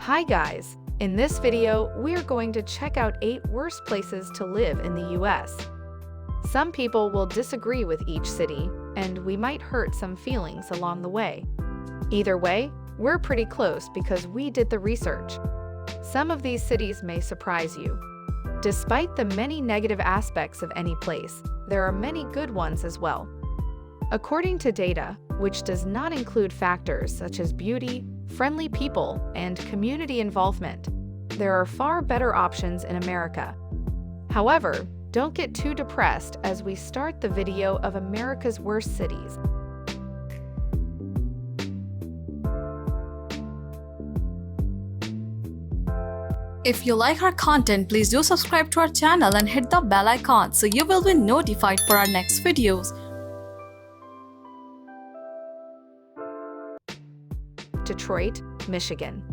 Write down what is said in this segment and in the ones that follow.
Hi guys! In this video, we're going to check out 8 worst places to live in the US. Some people will disagree with each city, and we might hurt some feelings along the way. Either way, we're pretty close because we did the research. Some of these cities may surprise you. Despite the many negative aspects of any place, there are many good ones as well. According to data, which does not include factors such as beauty, friendly people, and community involvement, there are far better options in America. However, don't get too depressed as we start the video of America's worst cities. If you like our content, please do subscribe to our channel and hit the bell icon so you will be notified for our next videos. Detroit, Michigan.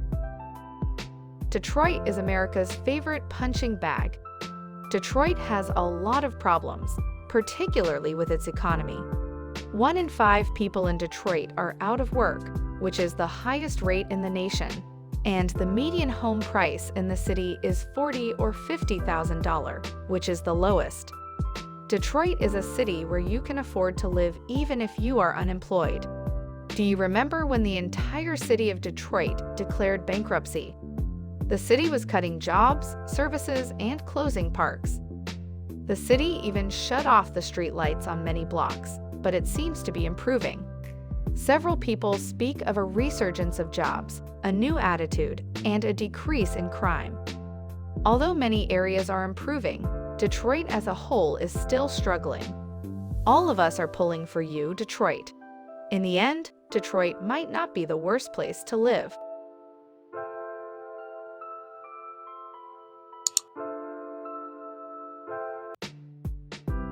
Detroit is America's favorite punching bag. Detroit has a lot of problems, particularly with its economy. 1 in 5 people in Detroit are out of work, which is the highest rate in the nation, and the median home price in the city is $40,000 or $50,000, which is the lowest. Detroit is a city where you can afford to live even if you are unemployed. Do you remember when the entire city of Detroit declared bankruptcy? The city was cutting jobs, services, and closing parks. The city even shut off the streetlights on many blocks, but it seems to be improving. Several people speak of a resurgence of jobs, a new attitude, and a decrease in crime. Although many areas are improving, Detroit as a whole is still struggling. All of us are pulling for you, Detroit. In the end, Detroit might not be the worst place to live.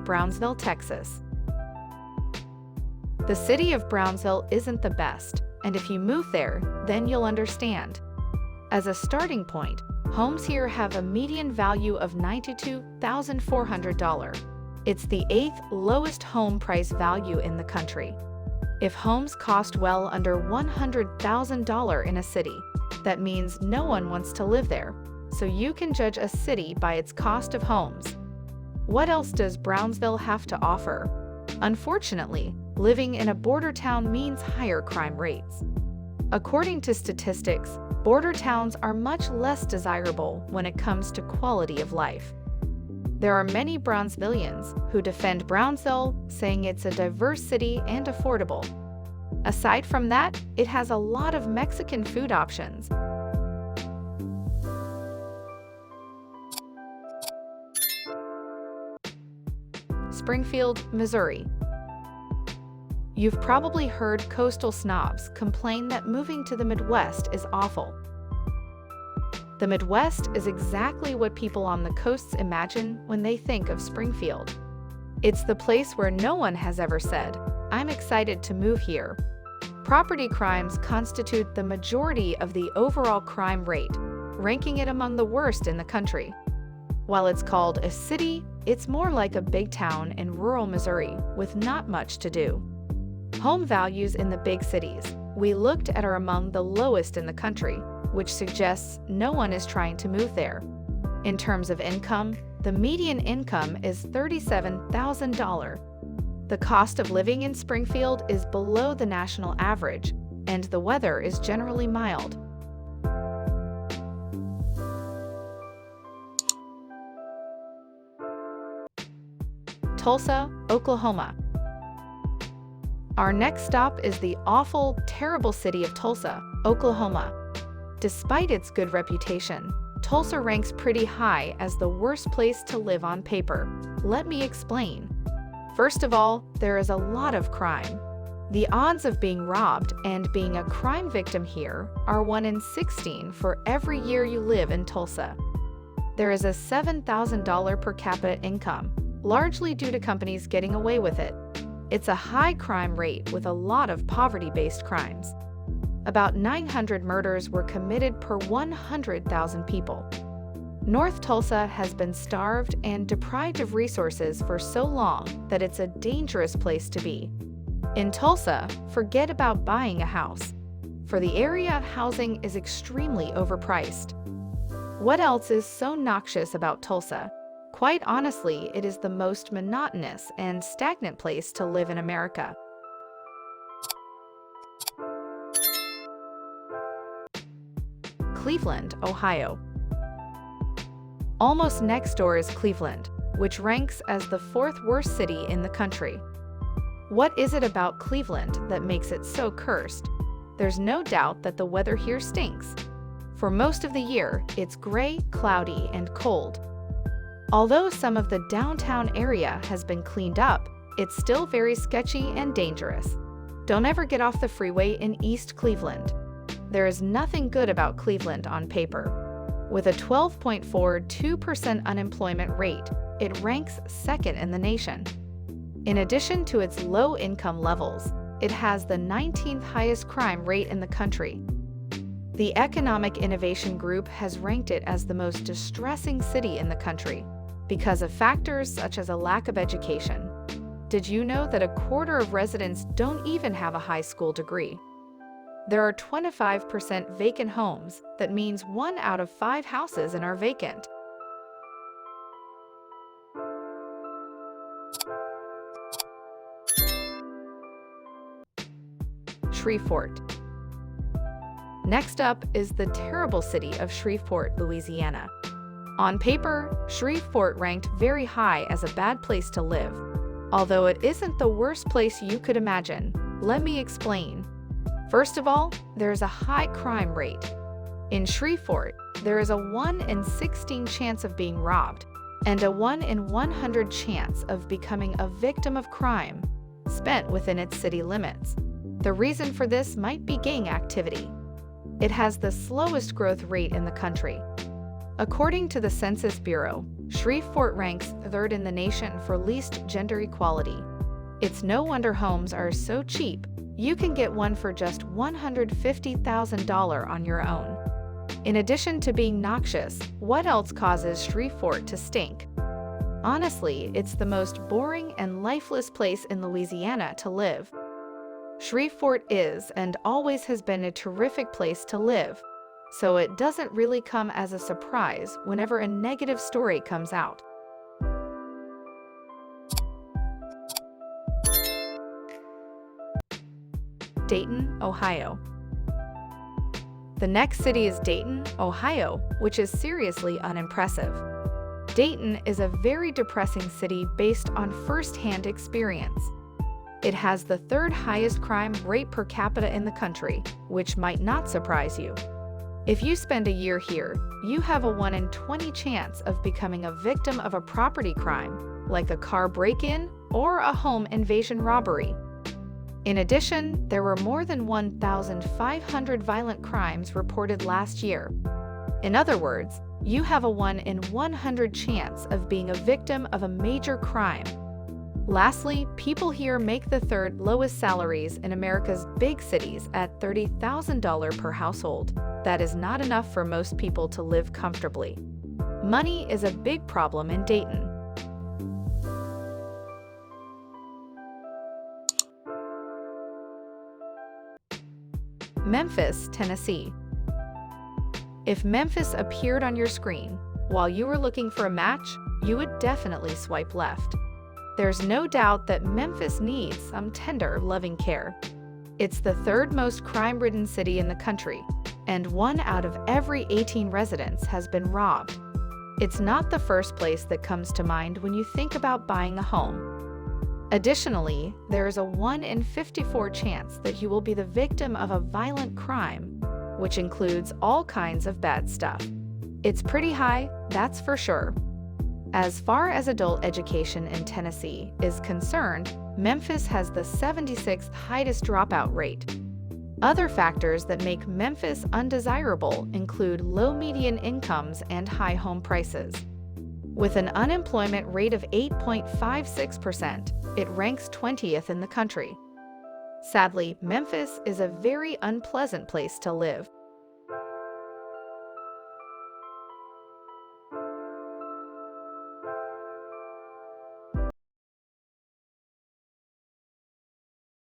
Brownsville, Texas. The city of Brownsville isn't the best, and if you move there, then you'll understand. As a starting point, homes here have a median value of $92,400. It's the 8th lowest home price value in the country. If homes cost well under $100,000 in a city, that means no one wants to live there, so you can judge a city by its cost of homes. What else does Brownsville have to offer? Unfortunately, living in a border town means higher crime rates. According to statistics, border towns are much less desirable when it comes to quality of life. There are many Brownsvillians who defend Brownsville, saying it's a diverse city and affordable. Aside from that, it has a lot of Mexican food options. Springfield, Missouri. You've probably heard coastal snobs complain that moving to the Midwest is awful. The Midwest is exactly what people on the coasts imagine when they think of Springfield. It's the place where no one has ever said, "I'm excited to move here." Property crimes constitute the majority of the overall crime rate, ranking it among the worst in the country. While it's called a city, it's more like a big town in rural Missouri with not much to do. Home values in the big cities we looked at are among the lowest in the country, which suggests no one is trying to move there. In terms of income, the median income is $37,000. The cost of living in Springfield is below the national average, and the weather is generally mild. Tulsa, Oklahoma. Our next stop is the awful, terrible city of Tulsa, Oklahoma. Despite its good reputation, Tulsa ranks pretty high as the worst place to live on paper. Let me explain. First of all, there is a lot of crime. The odds of being robbed and being a crime victim here are 1 in 16 for every year you live in Tulsa. There is a $7,000 per capita income, largely due to companies getting away with it. It's a high crime rate with a lot of poverty-based crimes. About 900 murders were committed per 100,000 people. North Tulsa has been starved and deprived of resources for so long that it's a dangerous place to be. In Tulsa, forget about buying a house. For the area, housing is extremely overpriced. What else is so noxious about Tulsa? Quite honestly, it is the most monotonous and stagnant place to live in America. Cleveland, Ohio. Almost next door is Cleveland, which ranks as the fourth worst city in the country. What is it about Cleveland that makes it so cursed? There's no doubt that the weather here stinks. For most of the year, it's gray, cloudy, and cold. Although some of the downtown area has been cleaned up, it's still very sketchy and dangerous. Don't ever get off the freeway in East Cleveland. There is nothing good about Cleveland on paper. With a 12.42% unemployment rate, it ranks second in the nation. In addition to its low income levels, it has the 19th highest crime rate in the country. The Economic Innovation Group has ranked it as the most distressing city in the country because of factors such as a lack of education. Did you know that a quarter of residents don't even have a high school degree? There are 25% vacant homes. That means 1 out of 5 houses are vacant. Shreveport. Next up is the terrible city of Shreveport, Louisiana. On paper, Shreveport ranked very high as a bad place to live. Although it isn't the worst place you could imagine, let me explain. First of all, there is a high crime rate. In Shreveport, there is a 1 in 16 chance of being robbed and a 1 in 100 chance of becoming a victim of crime spent within its city limits. The reason for this might be gang activity. It has the slowest growth rate in the country. According to the Census Bureau, Shreveport ranks third in the nation for least gender equality. It's no wonder homes are so cheap. You can get one for just $150,000 on your own. In addition to being noxious, what else causes Shreveport to stink? Honestly, it's the most boring and lifeless place in Louisiana to live. Shreveport is and always has been a terrific place to live, so it doesn't really come as a surprise whenever a negative story comes out. Dayton, Ohio. The next city is Dayton, Ohio, which is seriously unimpressive. Dayton is a very depressing city based on first-hand experience. It has the third highest crime rate per capita in the country, which might not surprise you. If you spend a year here, you have a 1 in 20 chance of becoming a victim of a property crime, like a car break-in or a home invasion robbery. In addition, there were more than 1,500 violent crimes reported last year. In other words, you have a 1 in 100 chance of being a victim of a major crime. Lastly, people here make the third lowest salaries in America's big cities at $30,000 per household. That is not enough for most people to live comfortably. Money is a big problem in Dayton. Memphis, Tennessee. If Memphis appeared on your screen while you were looking for a match, you would definitely swipe left. There's no doubt that Memphis needs some tender, loving care. It's the third most crime-ridden city in the country, and 1 out of every 18 residents has been robbed. It's not the first place that comes to mind when you think about buying a home. Additionally, there is a 1 in 54 chance that you will be the victim of a violent crime, which includes all kinds of bad stuff. It's pretty high, that's for sure. As far as adult education in Tennessee is concerned, Memphis has the 76th highest dropout rate. Other factors that make Memphis undesirable include low median incomes and high home prices. With an unemployment rate of 8.56%, it ranks 20th in the country. Sadly, Memphis is a very unpleasant place to live.